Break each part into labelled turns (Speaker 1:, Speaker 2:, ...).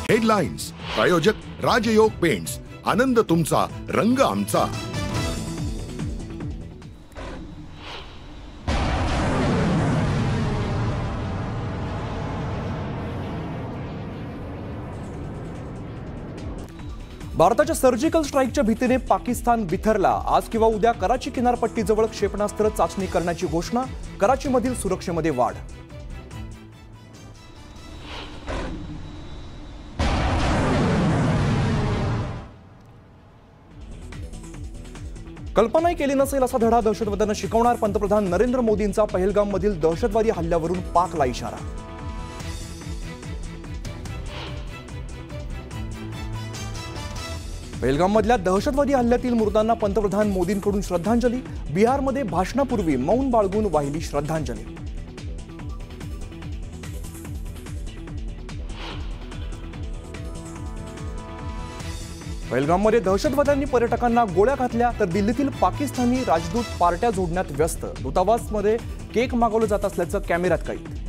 Speaker 1: Headlines प्रायोजक राजयोग paints, आनंद तुमचा, रंग आमचा।
Speaker 2: भारताच्या सर्जिकल स्ट्राईकच्या भीतीने पाकिस्तान बिथरला। आज किंवा उद्या कराची किनारपट्टीजवळ क्षेपणास्त्र चाचणी करण्याची घोषणा। कराचीमधील सुरक्षेमध्ये वाढ। कल्पनाही केली नसेल असा धडा दहशतवाद्यांना शिकवणार। पंतप्रधान नरेंद्र मोदींचा पहलगाममधील दहशतवादी हल्ल्यावरून पाकला इशारा। पहलगाममधल्या दहशतवादी हल्ल्यातील मृतांना पंतप्रधान मोदींकडून श्रद्धांजली। बिहारमध्ये भाषणापूर्वी मौन बाळगून वाहिली श्रद्धांजली। पहलगाममध्ये दहशतवाद्यांनी पर्यटकांना गोळ्या घातल्या तर दिल्लीतील पाकिस्तानी राजदूत पार्ट्या जोडण्यात व्यस्त। दूतावासमध्ये केक मागवलं जात असल्याचं कॅमेऱ्यात कैद।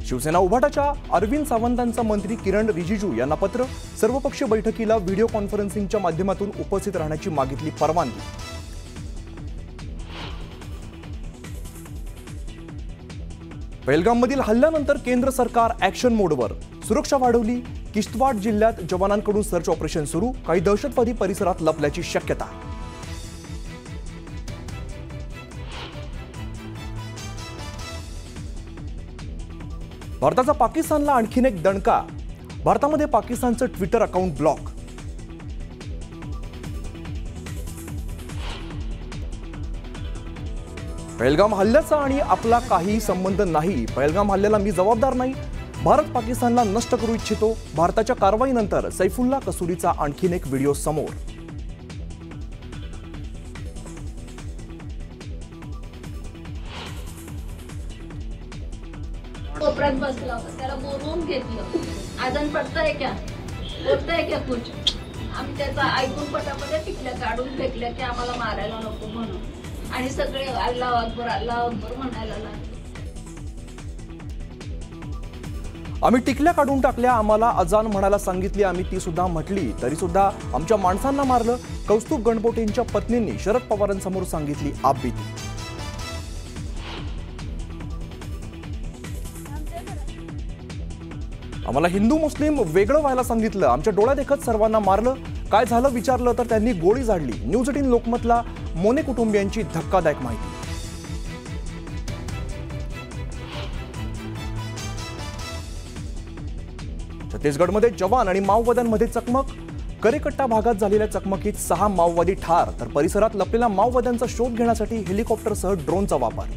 Speaker 2: शिवसेना उभाटाच्या अरविंद सावंतांचा मंत्री किरण रिजिजू यांना पत्र। सर्वपक्षीय बैठकीला व्हिडिओ कॉन्फरन्सिंगच्या माध्यमातून उपस्थित राहण्याची मागितली परवानगी। पहलगाममधील हल्ल्यानंतर केंद्र सरकार ॲक्शन मोडवर। सुरक्षा वाढवली। किश्तवाड जिल्ह्यात जवानांकडून सर्च ऑपरेशन सुरू। काही दहशतवादी परिसरात लपल्याची शक्यता। भारताचा पाकिस्तानला आणखीन एक दणका। भारतामध्ये पाकिस्तानचं ट्विटर अकाउंट ब्लॉक। पहलगाम हल्ल्याचा आणि आपला काही संबंध नाही। पहलगाम हल्ल्याला मी जबाबदार नाही। भारत पाकिस्तानला नष्ट करू इच्छितो। भारताच्या कारवाईनंतर सैफुल्ला कसुरीचा आणखीन एक व्हिडिओ समोर।
Speaker 3: कोपऱ्यात बसला होता, त्याला बोलवून घेतलं। आजान पडतंय क्या, होतंय क्या कुछ। आम्ही त्याचा ऐकून पटापट टिकल्या काढून फेकल्या की आम्हाला मारायला नको म्हणून, आणि सगळे अल्लाह अकबर म्हणायला लागले।
Speaker 2: आम्ही टिकल्या काढून टाकल्या, आम्हाला अजान म्हणायला सांगितली, आम्ही ती सुद्धा म्हटली, तरी सुद्धा आमच्या माणसांना मारलं। कौस्तुभ गणपोटेंच्या पत्नींनी शरद पवारांसमोर सांगितली आपबीती। आम्हाला हिंदू मुस्लिम वेगळं व्हायला सांगितलं, आमच्या डोळ्यादेखत सर्वांना मारलं। काय झालं विचारलं तर त्यांनी गोळी झाडली। न्यूज 18 लोकमतला मोने कुटुंबियांची धक्कादायक माहिती। छत्तीसगडमध्ये जवान आणि माओवाद्यांमध्ये चकमक। करेकट्टा भागात झालेल्या चकमकीत 6 माओवादी ठार तर परिसरात लपलेल्या माओवाद्यांचा शोध घेण्यासाठी हेलिकॉप्टरसह ड्रोनचा वापर।